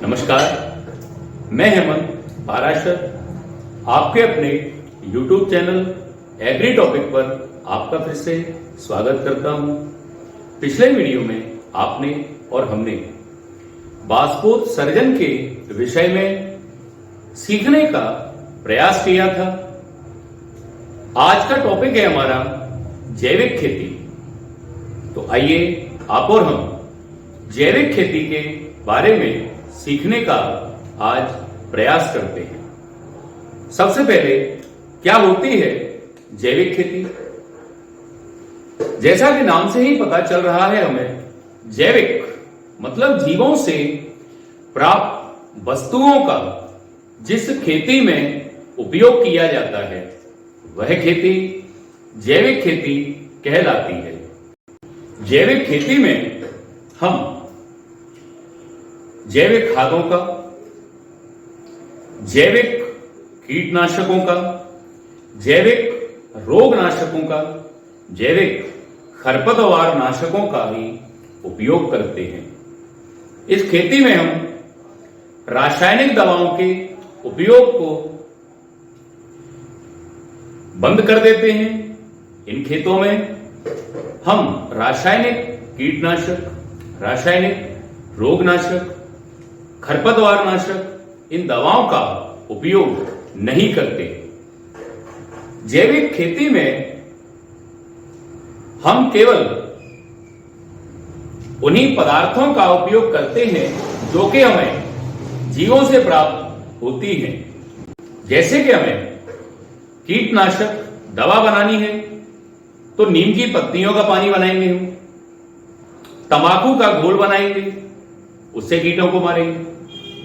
नमस्कार, मैं हेमंत पाराशर आपके अपने YouTube चैनल एग्री टॉपिक पर आपका फिर से स्वागत करता हूं। पिछले वीडियो में आपने और हमने बाष्पोत्सर्जन के विषय में सीखने का प्रयास किया था। आज का टॉपिक है हमारा जैविक खेती। तो आइए आप और हम जैविक खेती के बारे में सीखने का आज प्रयास करते हैं। सबसे पहले क्या होती है जैविक खेती? जैसा कि नाम से ही पता चल रहा है हमें, जैविक मतलब जीवों से प्राप्त वस्तुओं का जिस खेती में उपयोग किया जाता है वह खेती जैविक खेती कहलाती है। जैविक खेती में हम जैविक खादों का, जैविक कीटनाशकों का, जैविक रोगनाशकों का, जैविक खरपतवार नाशकों का ही उपयोग करते हैं। इस खेती में हम रासायनिक दवाओं के उपयोग को बंद कर देते हैं। इन खेतों में हम रासायनिक कीटनाशक, रासायनिक रोगनाशक, खरपतवार नाशक इन दवाओं का उपयोग नहीं करते। जैविक खेती में हम केवल उन्हीं पदार्थों का उपयोग करते हैं जो कि हमें जीवों से प्राप्त होती हैं। जैसे कि हमें कीटनाशक दवा बनानी है तो नीम की पत्तियों का पानी बनाएंगे, हम तंबाकू का घोल बनाएंगे, उससे कीटों को मारेंगे,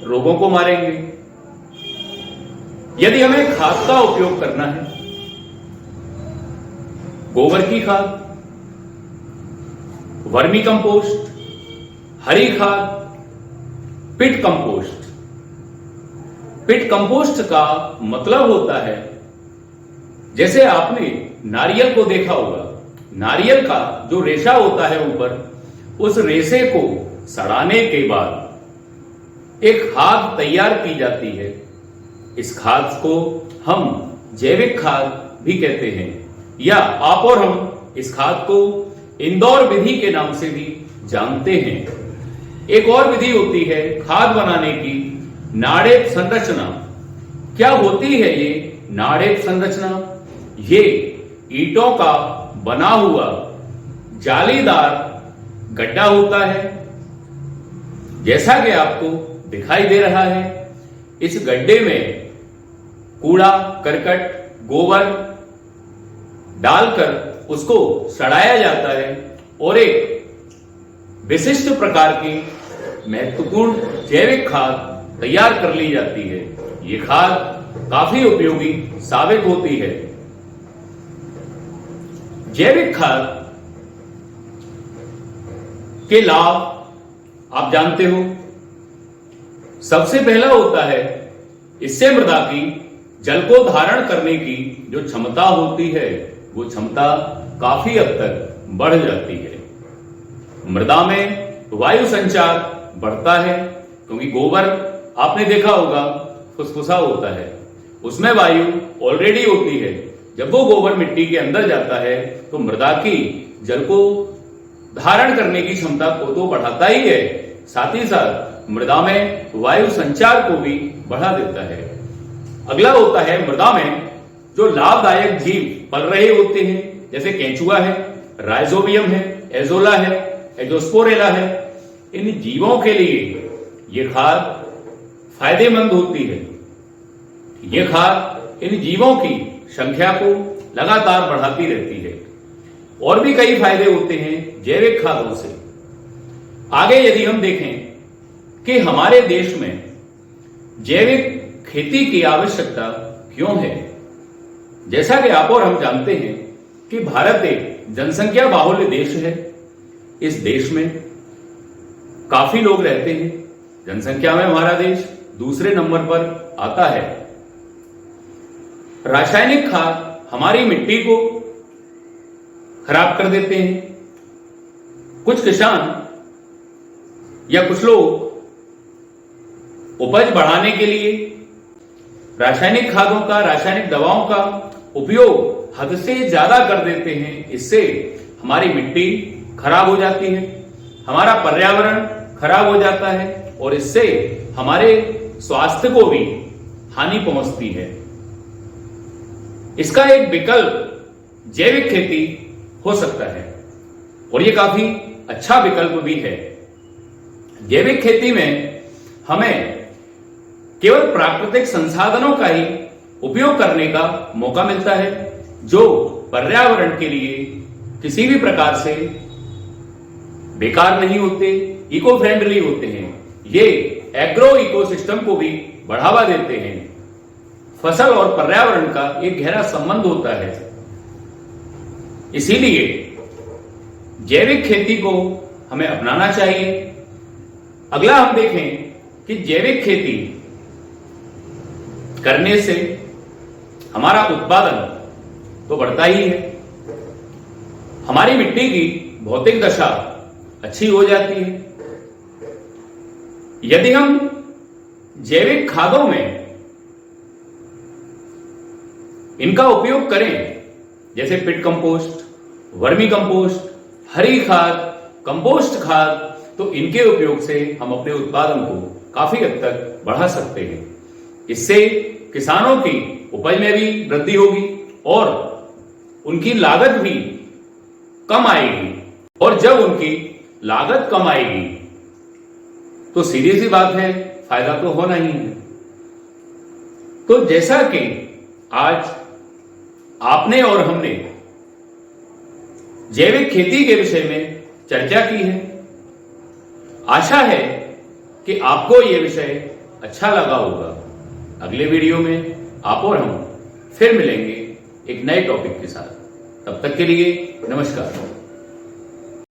रोगों को मारेंगे। यदि हमें खाद का उपयोग करना है, गोबर की खाद, वर्मी कंपोस्ट, हरी खाद, पिट कंपोस्ट। पिट कंपोस्ट का मतलब होता है, जैसे आपने नारियल को देखा होगा, नारियल का जो रेशा होता है ऊपर, उस रेशे को सड़ाने के बाद एक खाद तैयार की जाती है। इस खाद को हम जैविक खाद भी कहते हैं, या आप और हम इस खाद को इंदौर विधि के नाम से भी जानते हैं। एक और विधि होती है खाद बनाने की, नाड़ेप संरचना। क्या होती है ये नाड़ेप संरचना? ये ईंटों का बना हुआ जालीदार गड्ढा होता है, जैसा कि आपको दिखाई दे रहा है। इस गड्ढे में कूड़ा करकट गोबर डालकर उसको सड़ाया जाता है और एक विशिष्ट प्रकार की महत्वपूर्ण जैविक खाद तैयार कर ली जाती है। ये खाद काफी उपयोगी साबित होती है। जैविक खाद के लाभ आप जानते हो। सबसे पहला होता है, इससे मृदा की जल को धारण करने की जो क्षमता होती है वो क्षमता काफी हद तक बढ़ जाती है। मृदा में वायु संचार बढ़ता है, क्योंकि गोबर आपने देखा होगा फुसफुसा होता है, उसमें वायु ऑलरेडी होती है। जब वो गोबर मिट्टी के अंदर जाता है तो मृदा की जल को धारण करने की क्षमता को तो बढ़ाता ही है, साथ ही साथ मृदा में वायु संचार को भी बढ़ा देता है। अगला होता है, मृदा में जो लाभदायक जीव पल रहे होते हैं, जैसे केंचुआ है, राइजोबियम है, एजोला है, एजोस्पोरेला है, इन जीवों के लिए ये खाद फायदेमंद होती है। ये खाद इन जीवों की संख्या को लगातार बढ़ाती रहती है। और भी कई फायदे होते हैं जैविक खादों से। आगे यदि हम देखें कि हमारे देश में जैविक खेती की आवश्यकता क्यों है, जैसा कि आप और हम जानते हैं कि भारत एक जनसंख्या बाहुल्य देश है। इस देश में काफी लोग रहते हैं, जनसंख्या में हमारा देश दूसरे नंबर पर आता है। रासायनिक खाद हमारी मिट्टी को खराब कर देते हैं। कुछ किसान या कुछ लोग उपज बढ़ाने के लिए रासायनिक खादों का, रासायनिक दवाओं का उपयोग हद से ज्यादा कर देते हैं। इससे हमारी मिट्टी खराब हो जाती है, हमारा पर्यावरण खराब हो जाता है और इससे हमारे स्वास्थ्य को भी हानि पहुंचती है। इसका एक विकल्प जैविक खेती हो सकता है और ये काफी अच्छा विकल्प भी है। जैविक खेती में हमें केवल प्राकृतिक संसाधनों का ही उपयोग करने का मौका मिलता है, जो पर्यावरण के लिए किसी भी प्रकार से बेकार नहीं होते, इको फ्रेंडली होते हैं। ये एग्रो इकोसिस्टम को भी बढ़ावा देते हैं। फसल और पर्यावरण का एक गहरा संबंध होता है। इसीलिए जैविक खेती को हमें अपनाना चाहिए। अगला हम देखें कि जैविक खेती करने से हमारा उत्पादन तो बढ़ता ही है, हमारी मिट्टी की भौतिक दशा अच्छी हो जाती है। यदि हम जैविक खादों में इनका उपयोग करें, जैसे पिट कंपोस्ट, वर्मी कंपोस्ट, हरी खाद, कंपोस्ट खाद, तो इनके उपयोग से हम अपने उत्पादन को काफी हद तक बढ़ा सकते हैं। इससे किसानों की उपज में भी वृद्धि होगी और उनकी लागत भी कम आएगी, और जब उनकी लागत कम आएगी तो सीधी सी बात है, फायदा तो होना ही है। तो जैसा कि आज आपने और हमने जैविक खेती के विषय में चर्चा की है, आशा है कि आपको यह विषय अच्छा लगा होगा। अगले वीडियो में आप और हम फिर मिलेंगे एक नए टॉपिक के साथ। तब तक के लिए नमस्कार।